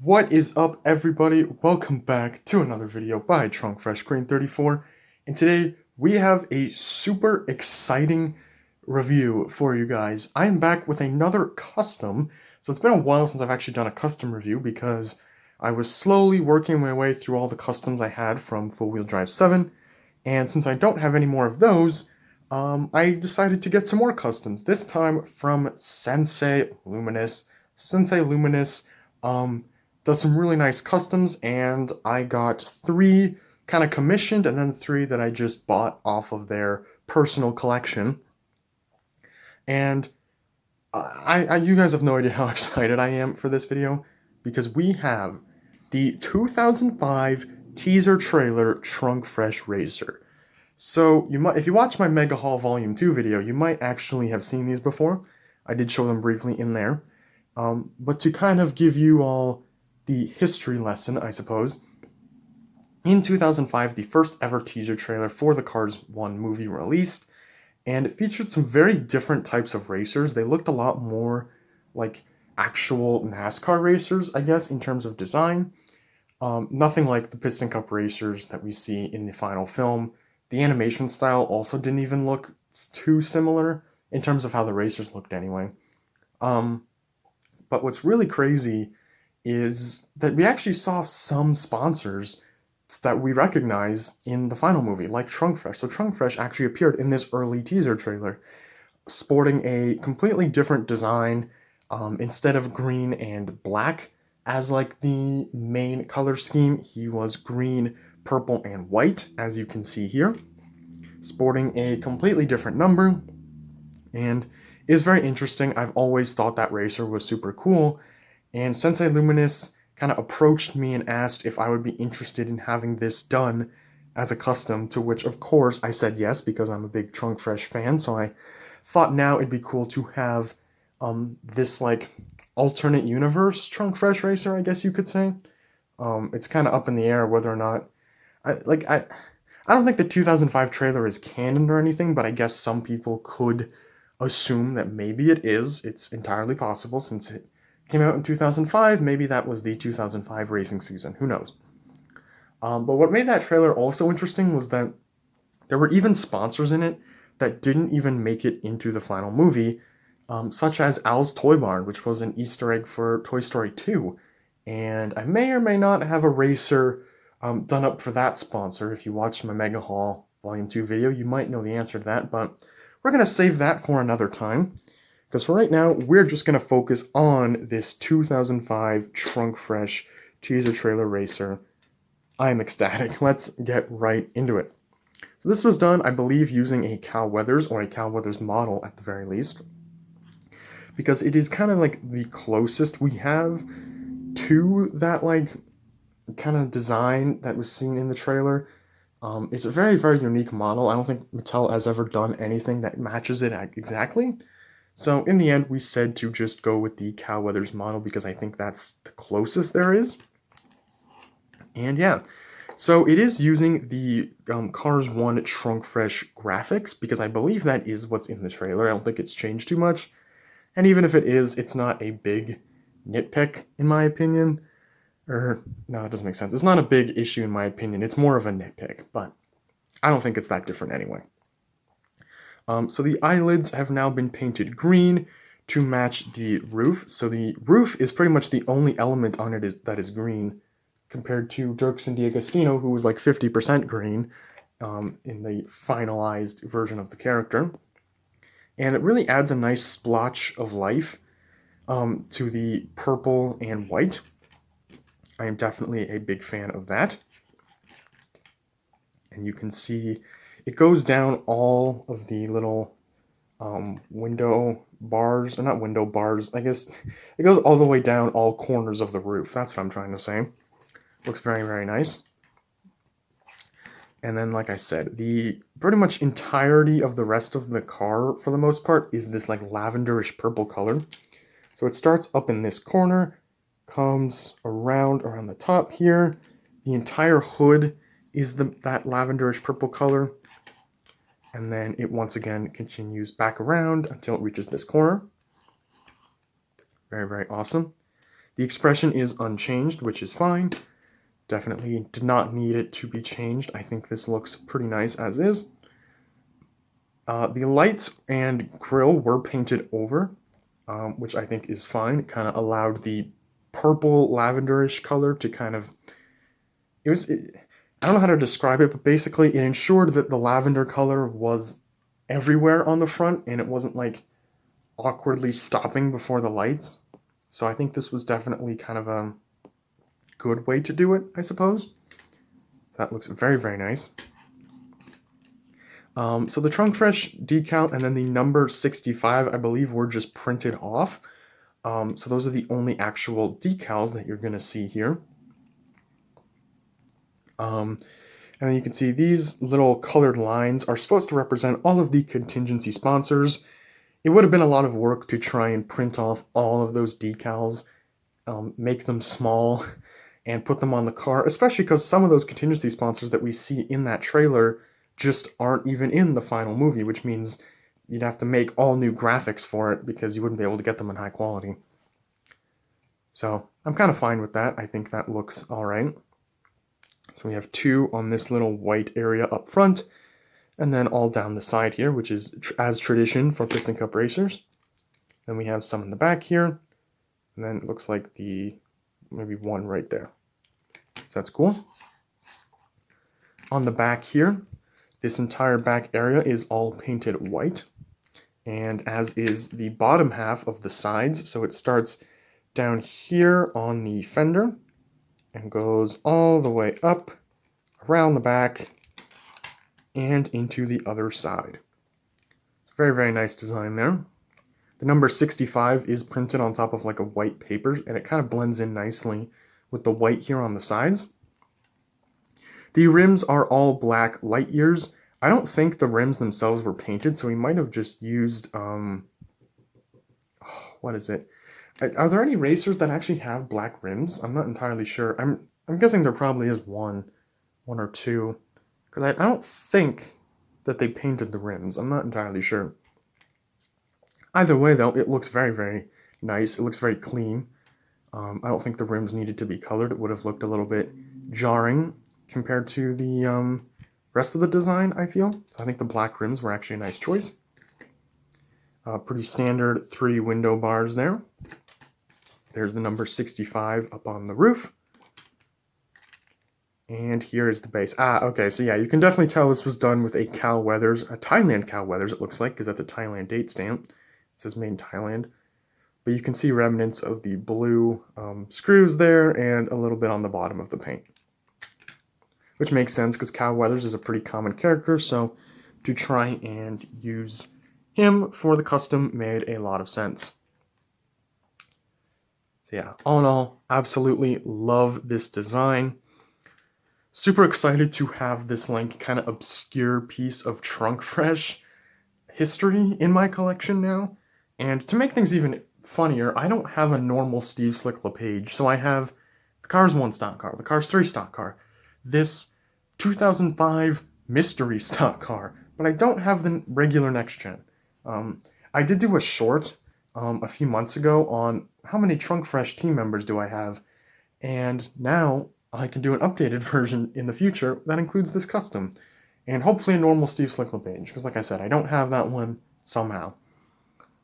What is up, everybody? Welcome back to another video by Trunk Fresh Green 34, and today we have a super exciting review for you guys. I am back with another custom. So it's been a while since I've actually done a custom review because I was slowly working my way through all the customs I had from Full Wheel Drive 7, and since I don't have any more of those, I decided to get some more customs, this time from Sensei Luminous. Sensei Luminous, does some really nice customs, and I got 3 kind of commissioned and then 3 that I just bought off of their personal collection. And you guys have no idea how excited I am for this video because we have the 2005 teaser trailer Trunk Fresh Racer. So if you watch my Mega Haul Volume 2 video, you might actually have seen these before. I did show them briefly in there. But to kind of give you all the history lesson, I suppose, in 2005, the first ever teaser trailer for the Cars 1 movie released, and it featured some very different types of racers. They looked a lot more like actual NASCAR racers, I guess, in terms of design. Nothing like the Piston Cup racers that we see in the final film. The animation style also didn't even look too similar in terms of how the racers looked anyway. But what's really crazy is that we actually saw some sponsors that we recognize in the final movie, like Trunk Fresh. So Trunk Fresh actually appeared in this early teaser trailer, sporting a completely different design. Instead of green and black as like the main color scheme, he was green, purple, and white, as you can see here, sporting a completely different number, and it is very interesting. I've always thought that racer was super cool, and Sensei Luminous kind of approached me and asked if I would be interested in having this done as a custom, to which of course I said yes because I'm a big Trunk Fresh fan. So I thought now it'd be cool to have this like alternate universe Trunk Fresh racer, I guess you could say. It's kind of up in the air whether or not I don't think the 2005 trailer is canon or anything, but I guess some people could assume that maybe it is. It's entirely possible since it came out in 2005. Maybe that was the 2005 racing season. Who knows? But what made that trailer also interesting was that there were even sponsors in it that didn't even make it into the final movie, such as Al's Toy Barn, which was an Easter egg for Toy Story 2. And I may or may not have a racer done up for that sponsor. If you watched my Mega Haul Volume 2 video, you might know the answer to that, but we're going to save that for another time. Because for right now, we're just going to focus on this 2005 Trunk Fresh teaser trailer racer. I am ecstatic. Let's get right into it. So this was done, I believe, using a Cal Weathers, or a Cal Weathers model at the very least, because it is kind of like the closest we have to that like kind of design that was seen in the trailer. It's a very, very unique model. I don't think Mattel has ever done anything that matches it exactly. So in the end, we said to just go with the Cal Weathers model because I think that's the closest there is. And yeah, so it is using the Cars 1 Trunk Fresh graphics because I believe that is what's in the trailer. I don't think it's changed too much. And even if it is, it's not a big nitpick, in my opinion. Or, no, that doesn't make sense. It's not a big issue, in my opinion. It's more of a nitpick, but I don't think it's that different anyway. So the eyelids have now been painted green to match the roof. So the roof is pretty much the only element on it that is green, compared to Dirksen D'Agostino, who was like 50% green in the finalized version of the character. And it really adds a nice splotch of life to the purple and white. I am definitely a big fan of that. And you can see it goes down all of the little window bars, or not window bars, I guess. It goes all the way down all corners of the roof. That's what I'm trying to say. Looks very, very nice. And then, like I said, the pretty much entirety of the rest of the car, for the most part, is this like lavenderish purple color. So it starts up in this corner, comes around the top here. The entire hood is that lavenderish purple color. And then it once again continues back around until it reaches this corner. Very, very awesome. The expression is unchanged, which is fine. Definitely did not need it to be changed. I think this looks pretty nice as is. The lights and grille were painted over, which I think is fine. It kind of allowed the purple lavenderish color to kind of... I don't know how to describe it, but basically it ensured that the lavender color was everywhere on the front, and it wasn't like awkwardly stopping before the lights. So I think this was definitely kind of a good way to do it, I suppose. That looks very, very nice. So the Trunk Fresh decal and then the number 65, I believe, were just printed off. So those are the only actual decals that you're going to see here. And then you can see these little colored lines are supposed to represent all of the contingency sponsors. It would have been a lot of work to try and print off all of those decals, make them small, and put them on the car, especially because some of those contingency sponsors that we see in that trailer just aren't even in the final movie, which means you'd have to make all new graphics for it because you wouldn't be able to get them in high quality. So I'm kind of fine with that. I think that looks all right. So we have two on this little white area up front, and then all down the side here, which is as tradition for Piston Cup racers. Then we have some in the back here, and then it looks like maybe one right there. So that's cool. On the back here, this entire back area is all painted white, and as is the bottom half of the sides. So it starts down here on the fender and goes all the way up, around the back, and into the other side. Very, very nice design there. The number 65 is printed on top of like a white paper, and it kind of blends in nicely with the white here on the sides. The rims are all black light years. I don't think the rims themselves were painted, so we might have just used, what is it? Are there any racers that actually have black rims? I'm not entirely sure. I'm guessing there probably is one or two, because I don't think that they painted the rims. I'm not entirely sure. Either way, though, it looks very, very nice. It looks very clean. I don't think the rims needed to be colored. It would have looked a little bit jarring compared to the rest of the design, I feel. So I think the black rims were actually a nice choice. Pretty standard 3 window bars there. There's the number 65 up on the roof. And here is the base. Okay, so yeah, you can definitely tell this was done with a Cal Weathers, a Thailand Cal Weathers, it looks like, because that's a Thailand date stamp. It says made in Thailand. But you can see remnants of the blue screws there and a little bit on the bottom of the paint. Which makes sense, because Cal Weathers is a pretty common character, so to try and use him for the custom made a lot of sense. So yeah, all in all, absolutely love this design. Super excited to have this like kind of obscure piece of Trunk Fresh history in my collection now. And to make things even funnier, I don't have a normal Steve Slick LePage. So I have the Cars 1 stock car, the Cars 3 stock car, this 2005 mystery stock car, but I don't have the regular next gen. I did do a short a few months ago on how many Trunk Fresh team members do I have, and now I can do an updated version in the future that includes this custom, and hopefully a normal Steve Slick LePage, because like I said, I don't have that one somehow.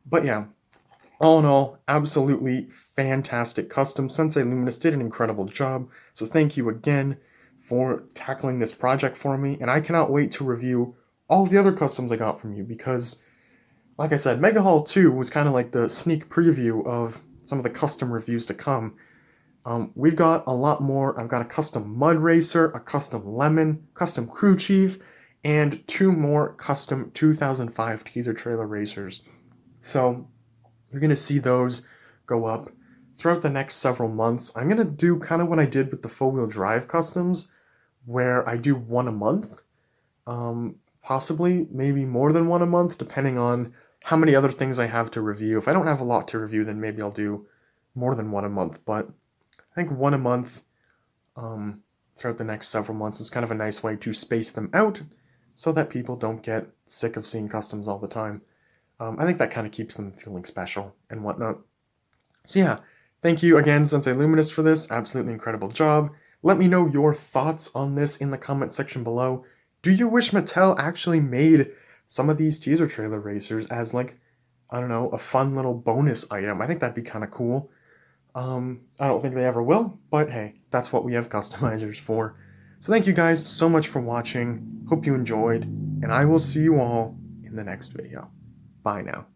But yeah, all in all, absolutely fantastic custom. Sensei Luminous did an incredible job, so thank you again for tackling this project for me, and I cannot wait to review all the other customs I got from you, because like I said, Mega Haul 2 was kind of like the sneak preview of some of the custom reviews to come. We've got a lot more. I've got a custom Mud Racer, a custom Lemon, custom Crew Chief, and 2 more custom 2005 teaser trailer racers. So you're going to see those go up throughout the next several months. I'm going to do kind of what I did with the 4-wheel drive customs, where I do 1 a month. Possibly, maybe more than 1 a month, depending on how many other things I have to review. If I don't have a lot to review, then maybe I'll do more than 1 a month, but I think 1 a month throughout the next several months is kind of a nice way to space them out so that people don't get sick of seeing customs all the time. I think that kind of keeps them feeling special and whatnot. So yeah, Thank you again, Sensei Luminous, for this. Absolutely incredible job. Let me know your thoughts on this in the comment section below. Do you wish Mattel actually made some of these teaser trailer racers as, like, I don't know, a fun little bonus item? I think that'd be kind of cool. I don't think they ever will, but hey, that's what we have customizers for. So thank you guys so much for watching. Hope you enjoyed, and I will see you all in the next video. Bye now.